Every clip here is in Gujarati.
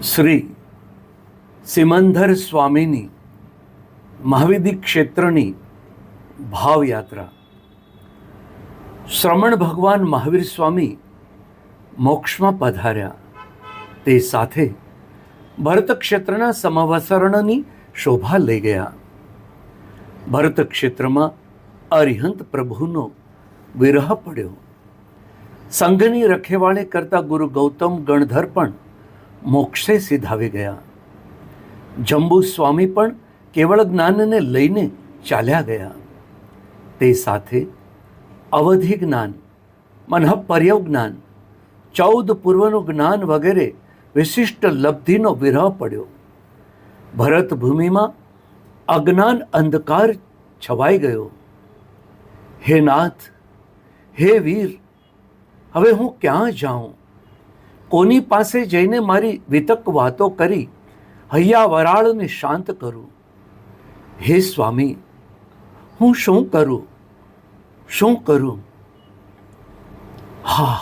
શ્રી સિમંદર સ્વામીની મહાવિધિ ક્ષેત્રની ભાવયાત્રા. શ્રમણ ભગવાન મહાવીર સ્વામી મોક્ષમાં પધાર્યા તે સાથે ભરત ક્ષેત્રના સમવસરણની શોભા લઈ ગયા. ભરત ક્ષેત્રમાં અરિહંત પ્રભુનો વિરહ પડ્યો. સંઘની રખેવાળી કરતા ગુરુ ગૌતમ ગણધર પણ મોક્ષે સિધાવી ગયા. જંબુ સ્વામી પણ કેવળ જ્ઞાનને લઈને ચાલ્યા ગયા. તે સાથે અવધિ જ્ઞાન, મનઃપર્યવ જ્ઞાન, 14 પૂર્વનું જ્ઞાન વગેરે વિશિષ્ટ લબ્ધિનો વિરહ પડ્યો. ભરત ભૂમિમાં અજ્ઞાન અંધકાર છવાઈ ગયો. હે નાથ, હે વીર, હવે હું ક્યાં જાઉં? કોની પાસે જઈને મારી વિતક વાતો કરી હૈયા વરાળને શાંત કરું? હે સ્વામી, હું શું કરું? શું કરું? હા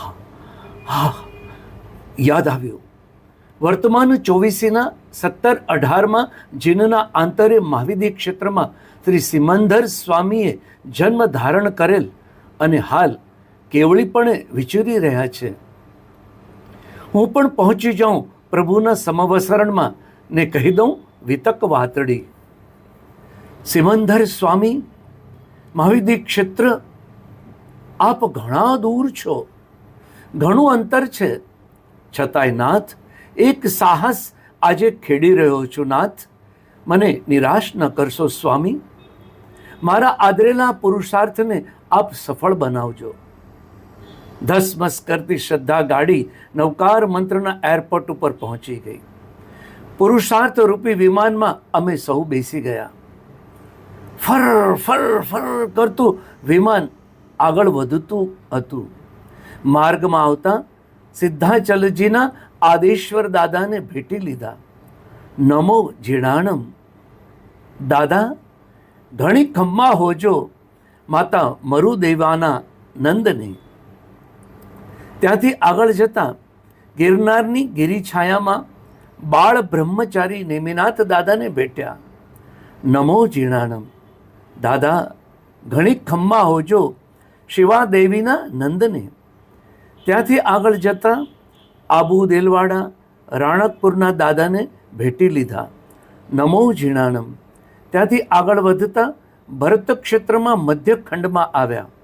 હા, યાદ આવ્યું. વર્તમાન 24ના 17-18માં જીનના આંતરે મહાવિધિ ક્ષેત્રમાં શ્રી સિમંદર સ્વામીએ જન્મ ધારણ કરેલ અને હાલ કેવળીપણે વિચરી રહ્યા છે. હું પણ પહોંચી જાઉં પ્રભુના સમવસરણમાં ને કહી દઉં વિતક વાતડી. સિમંદર સ્વામી, મહાવિધિ ક્ષેત્ર આપ ઘણા દૂર છો, ઘણું અંતર છે. છતાંય નાથ, એક સાહસ આજે ખેડી રહ્યો છું. નાથ, મને નિરાશ ન કરશો સ્વામી. મારા આદરેલા પુરુષાર્થને આપ સફળ બનાવજો. ધસમસ કરતી શ્રદ્ધા ગાડી નવકાર મંત્રના એરપોર્ટ ઉપર પહોંચી ગઈ. પુરુષાર્થ રૂપી વિમાનમાં અમે સૌ બેસી ગયા. ફર ફર ફર કરતું વિમાન આગળ વધતું હતું. માર્ગમાં આવતા સિદ્ધાચલજીના આદેશ્વર દાદાને ભેટી લીધા. નમો જીણાણમ. દાદા, ઘણી ખમ્મા હોજો માતા મરુદેવાના નંદને. ત્યાંથી આગળ જતા ગિરનારની ગિરિછાયામાં બાળ બ્રહ્મચારી નેમિનાથ દાદાને ભેટ્યા. નમો જીણાણમ. દાદા, ઘણી ખમ્મા હોજો શિવાદેવીના નંદને. ત્યાંથી આગળ જતા આબુ દેલવાડા રાણકપુરના દાદાને ભેટી લીધા. નમો જીણાણમ. ત્યાંથી આગળ વધતા ભરત ક્ષેત્રમાં મધ્યખંડમાં આવ્યા.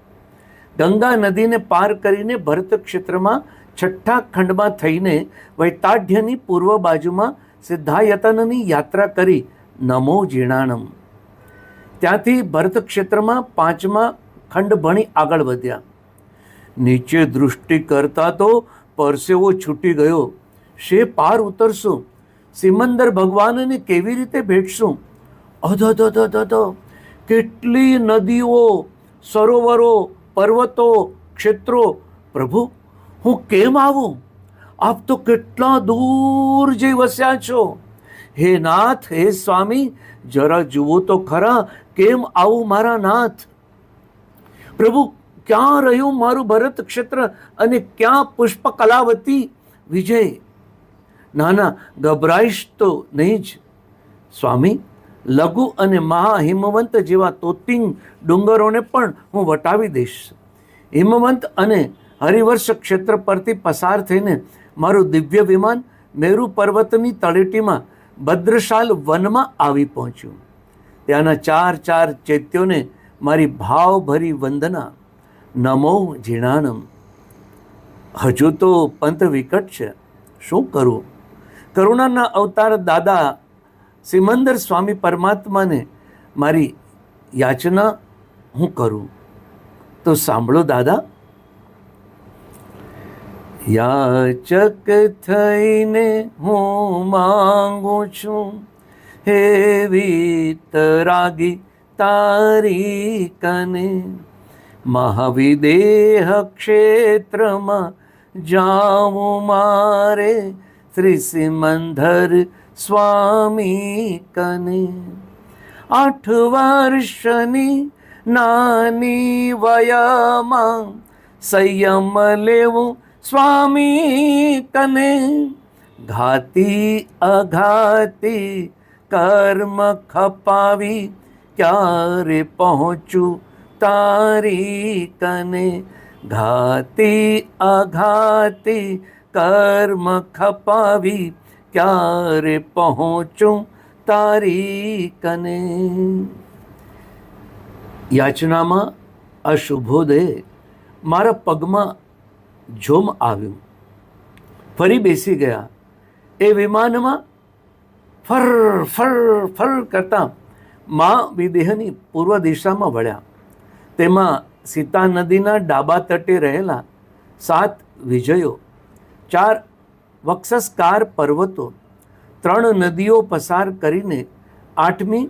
ગંગા નદીને પાર કરીને ભરત ક્ષેત્રમાં છઠ્ઠા ખંડમાં થઈને વૈતાઢ્યની પૂર્વ બાજુમાં સિદ્ધાયતનની યાત્રા કરી. નમો જીણાણમ. ત્યાંથી ભરત ક્ષેત્રમાં 5મા ખંડ ભણી આગળ વધ્યા. નીચે દૃષ્ટિ કરતા તો પરસેવો છૂટી ગયો. શે પાર ઉતરશું? સિમંદર ભગવાનને કેવી રીતે ભેટશું? અધો કેટલી નદીઓ, સરોવરો, પર્વતો, ક્ષેત્રો. પ્રભુ, હું કેમ આવું? આપ તો કેટલા દૂર જઈ વસ્યા છો. હે નાથ, હે સ્વામી, જરા જુઓ તો ખરા, કેમ આવું મારા નાથ? પ્રભુ, ક્યાં રહ્યું મારું ભરત ક્ષેત્ર અને ક્યાં પુષ્પ કલાવતી વિજય? ના, ગભરાઈશ તો નહીં જ સ્વામી. લઘુ અને મહા હિમવંત જેવા તોતિંગ ડુંગરોને પણ હું વટાવી દઈશ. હિમવંત અને હરિવર્ષ ક્ષેત્ર પરથી પસાર થઈને મારું દિવ્ય વિમાન મેરુ પર્વતની તળેટીમાં ભદ્રશાલ વનમાં આવી પહોંચ્યું. ત્યાંના 4 ચૈત્યોને મારી ભાવભરી વંદના. નમો જીણાણમ. હજુ તો પંથ વિકટ છે, શું કરું? કરુણાના અવતાર દાદા સિમંદર સ્વામી પરમાત્માને મારી યાચના હું કરું તો સાંભળો દાદા. યાચક થઈને હું માંગુ છું, હે વિતરાગી તારી કને. મહાવિદેહ ક્ષેત્રમાં જાવું મારે શ્રી સિમંદર સ્વામી કને. 8 વર્ષની નાની વયમાં સંયમ લેવું સ્વામી કને. ઘાતી અઘાતી કર્મ ખપાવી ક્યારે પહોંચું તારી કને. ઘાતી અઘાતી કર્મ ખપાવી ક્યારે પહોંચું તારી કને. યાચનામાં આ શુભોદયે મારા પગમાં જોમ આવ્યું. ફરી બેસી ગયા. એ વિમાનમાં ફર ફર ફર કરતા મા વિદેહની પૂર્વ દિશામાં વળ્યા. તેમાં સીતા નદીના ડાબા તટે રહેલા 7 વિજયો, 4 વક્ષસ્કાર પર્વતો, 3 નદીઓ પસાર કરીને 8મી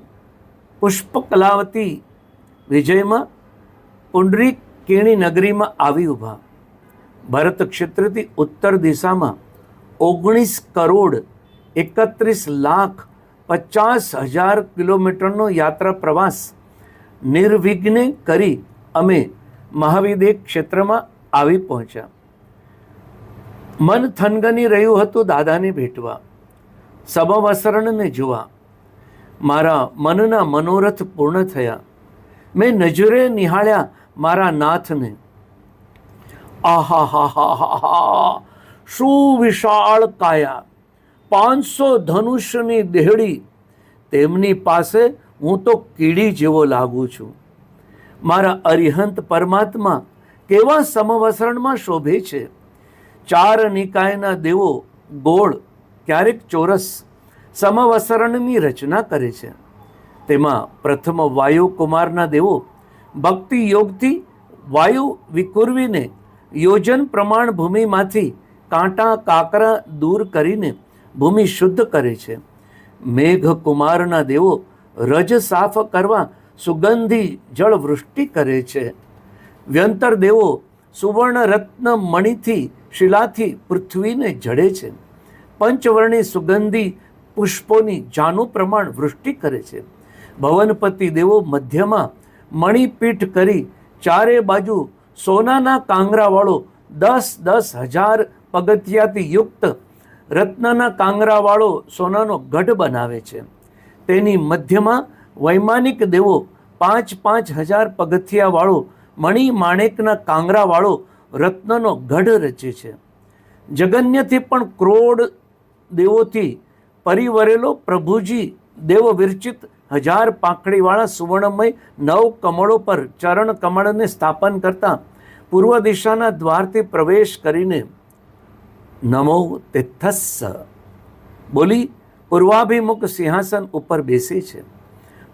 પુષ્પકલાવતી વિજયમાં પુંડરીક કેણી નગરીમાં આવી ઊભા. ભરત ક્ષેત્રથી ઉત્તર દિશામાં 19,31,50,000 કિલોમીટરનો યાત્રા પ્રવાસ નિર્વિઘ્ને કરી અમે મહાવિદેહ ક્ષેત્રમાં આવી પહોંચ્યા. મન થનગની રહ્યું હતું દાદાને ભેટવા, સમવસરણને જોવા. મારા મનના મનોરથ પૂર્ણ થયા. મેં નજરે નિહાળ્યા મારા નાથને. આહા હા હા હા હા, શું વિશાળ કાયા, 500 ધનુષની દેહડી. તેમની પાસે હું તો કીડી જેવો લાગુ છું. મારા અરિહંત પરમાત્મા કેવા સમવસરણમાં શોભે છે. 4 નિકાયના દેવો ગોળ, ક્યારેક ચોરસ સમવસરણની રચના કરે છે. તેમાં પ્રથમ વાયુ કુમારના દેવો ભક્તિ યોગથી વાયુ વિકુરવીને યોજન પ્રમાણ ભૂમિમાંથી કાંટા કાંકરા દૂર કરીને ભૂમિ શુદ્ધ કરે છે. મેઘ કુમારના દેવો રજ સાફ કરવા સુગંધી જળ વૃષ્ટિ કરે છે. વ્યંતર દેવો સુવર્ણ રત્ન મણિથી શિલાથી પૃથ્વીને જડે છે. પંચવર્ણી સુગંધી પુષ્પોની જાનું પ્રમાણ વૃષ્ટિ કરે છે. ભવનપતિ દેવો મધ્યમાં મણિપીઠ કરી ચારે બાજુ સોનાના કાંગરાવાળો 10,000 પગથિયાથી યુક્ત રત્નના કાંગરાવાળો સોનાનો ગઢ બનાવે છે. તેની મધ્યમાં વૈમાનિક દેવો 5,000 પગથિયાવાળો મણિ માણેકના કાંગરાવાળો રત્નનો ગઢ રચે છે. જગન્યથી પણ ક્રોડ દેવોથી પરિવરેલો પ્રભુજી દેવ વિરચિત 1000 પાંખડીવાળા સુવર્ણમય 9 કમળો પર ચરણ કમળને સ્થાપન કરતા પૂર્વ દિશાના દ્વારથી પ્રવેશ કરીને નમો તિથસ્સ બોલી પૂર્વાભિમુખ સિંહાસન ઉપર બેસે છે.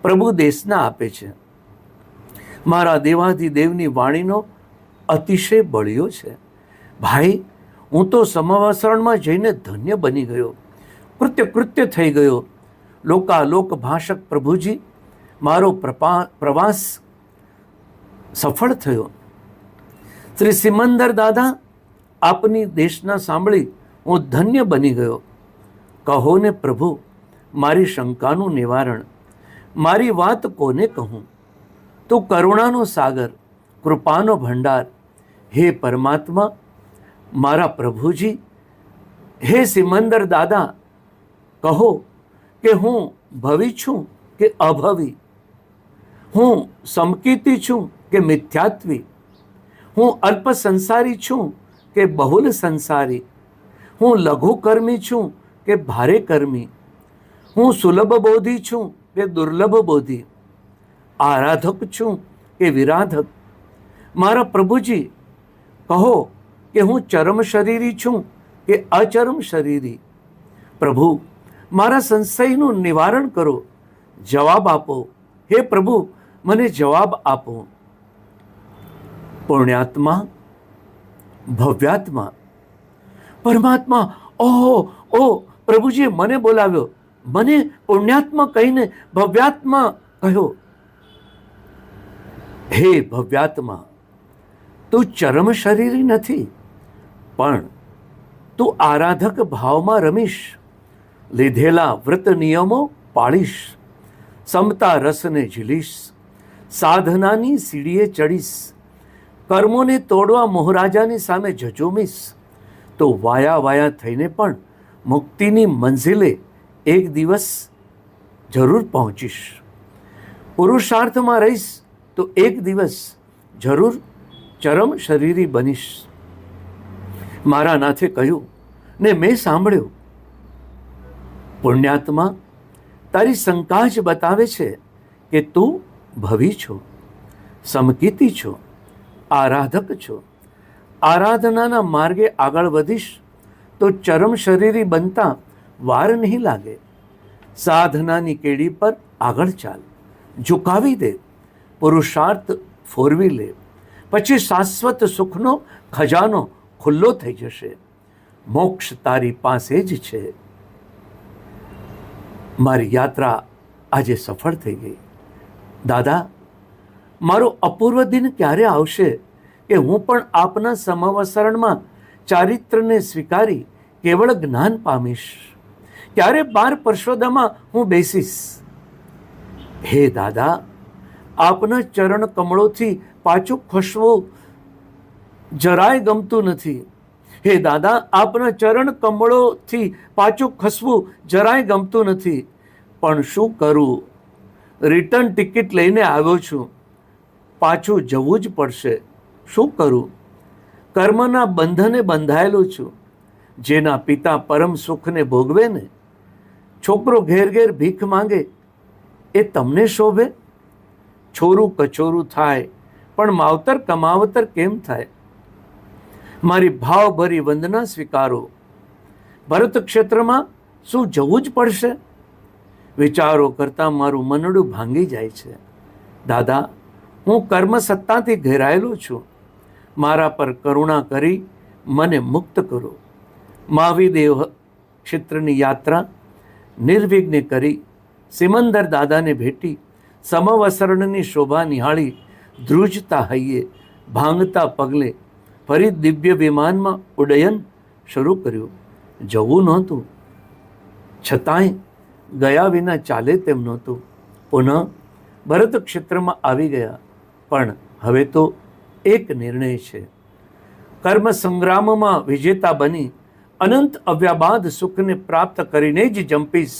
પ્રભુ દેશના આપે છે. મારા દેવાધિદેવની વાણીનો અતિશય બળ્યો છે. ભાઈ, હું તો સમવસરણમાં જઈને ધન્ય બની ગયો, કૃત્ય થઈ ગયો. લોકાલોક ભાષક પ્રભુજી, મારો પ્રવાસ સફળ થયો. શ્રી સિમંદર દાદા, આપની દેશના સાંભળી હું ધન્ય બની ગયો. કહો ને પ્રભુ, મારી શંકાનું નિવારણ. મારી વાત કોને કહું? તું કરુણાનો સાગર, કૃપાનો ભંડાર. હે પરમાત્મા, મારા પ્રભુજી, હે સિમંદર દાદા, કહો કે હું ભવી છું કે અભવી? હું સમકીતી છું કે મિથ્યાત્વી? હું અલ્પ સંસારી છું કે બહુલ સંસારી? હું લઘુકર્મી છું કે ભારે કર્મી? હું સુલભ બોધી છું કે દુર્લભ બોધી? આરાધક છું કે વિરાધક? મારા પ્રભુજી, કહો કે હું ચરમ શરીરી છું કે અચરમ શરીરી? પ્રભુ, મારા સંશયનું નિવારણ કરો. જવાબ આપો. હે પ્રભુ, મને જવાબ આપો. પુણ્યાત્મા, ભવ્યાત્મા, પરમાત્મા, ઓહો ઓ પ્રભુજીએ મને બોલાવ્યો, મને પુણ્યાત્મા કહીને ભવ્યાત્મા કહ્યો. હે ભવ્યાત્મા, તું ચરમ શરીરી નથી, પણ તું આરાધક ભાવમાં રમીશ. લીધેલા વ્રત નિયમો પાળીશ, સમતા રસને ઝીલીશ, સાધનાની સીડીએ ચડીશ, કર્મોને તોડવા મોહરાજાની સામે ઝઝૂમીશ, તો વાયા વાયા થઈને પણ મુક્તિની મંઝિલે એક દિવસ જરૂર પહોંચીશ. પુરુષાર્થમાં રહીશ તો એક દિવસ જરૂર ચરમ શરીરી બનીશ. મારા નાથે કહ્યું ને મેં સાંભળ્યું, પુણ્યાત્મા, તારી શંકા જ બતાવે છે કે તું ભવી છો, સમકીતી છો, આરાધક છો. આરાધનાના માર્ગે આગળ વધીશ તો ચરમ શરીરી બનતા વાર નહીં લાગે. સાધનાની કેડી પર આગળ ચાલ, ઝુકાવી દે, પુરુષાર્થ ફોરવી લે, પછી શાશ્વત સુખનો ખજાનો ખુલ્લો થઈ જશે. મોક્ષ તારી પાસે જ છે. મારી યાત્રા આજે સફળ થઈ ગઈ. દાદા, મારું અપૂર્વ દિન ક્યારે આવશે કે હું પણ આપના સમવસરણમાં ચારિત્રને સ્વીકારી કેવળ જ્ઞાન પામીશ? ક્યારે 12 પરશોદામાં હું બેસીશ? હે દાદા, આપના ચરણ કમળોથી પાછું ખસવું જરાય ગમતું નથી. હે દાદા, આપના ચરણ કમળોથી પાછું ખસવું જરાય ગમતું નથી. પણ શું કરું? રિટર્ન ટિકિટ લઈને આવ્યો છું, પાછું જવું જ પડશે. શું કરું? કર્મના બંધને બંધાયેલો છું. જેના પિતા પરમ સુખને ભોગવે ને, છોકરો ઘેર ઘેર ભીખ માંગે, એ તમને શોભે? છોરું કચોરું થાય પણ માવતર કમાવતર કેમ થાય? મારી ભાવભરી વંદના સ્વીકારો. ભરત ક્ષેત્રમાં શું જવું જ પડશે? વિચારો કરતાં મારું મનડું ભાંગી જાય છે. દાદા, હું કર્મ સત્તાથી ઘેરાયેલો છું. મારા પર કરુણા કરી મને મુક્ત કરો. મહાવીદેવ ક્ષેત્રની યાત્રા નિર્વિઘ્ને કરી સિમંદર દાદાને ભેટી સમવસરણની શોભા નિહાળી ધ્રુજતા હૈયે, ભાંગતા પગલે ફરી દિવ્ય વિમાનમાં ઉડ્ડયન શરૂ કર્યું. જવું નહોતું, છતાંય ગયા વિના ચાલે તેમ નહોતું. પુનઃ ભરત ક્ષેત્રમાં આવી ગયા. પણ હવે તો એક નિર્ણય છે. કર્મ સંગ્રામમાં વિજેતા બની અનંત અવ્યાબાદ સુખને પ્રાપ્ત કરીને જ જંપીશ.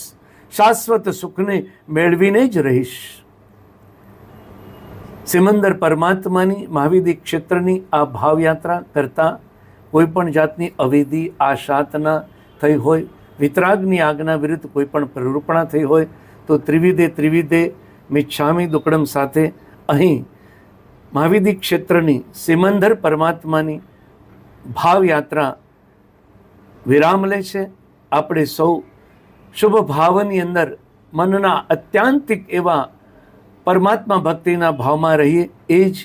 શાશ્વત સુખને મેળવીને જ રહીશ. સિમંદર પરમાત્માની મહાવિધિ ક્ષેત્રની આ ભાવયાત્રા કરતાં કોઈ પણ જાતની અવિધિ આશાતના થઈ હોય, વિતરાગની આજ્ઞા વિરુદ્ધ કોઈ પણ પ્રરૂપણા થઈ હોય તો ત્રિવિધે મિચ્છામી દુક્કડમ સાથે અહીં મહાવિધિ ક્ષેત્રની સિમંદર પરમાત્માની ભાવયાત્રા વિરામ લે છે. આપણે સૌ શુભ ભાવની અંદર મનના અત્યાંતિક એવા પરમાત્મા ભક્તિના ભાવમાં રહીએ, એ જ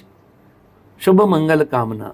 શુભ મંગલ કામના.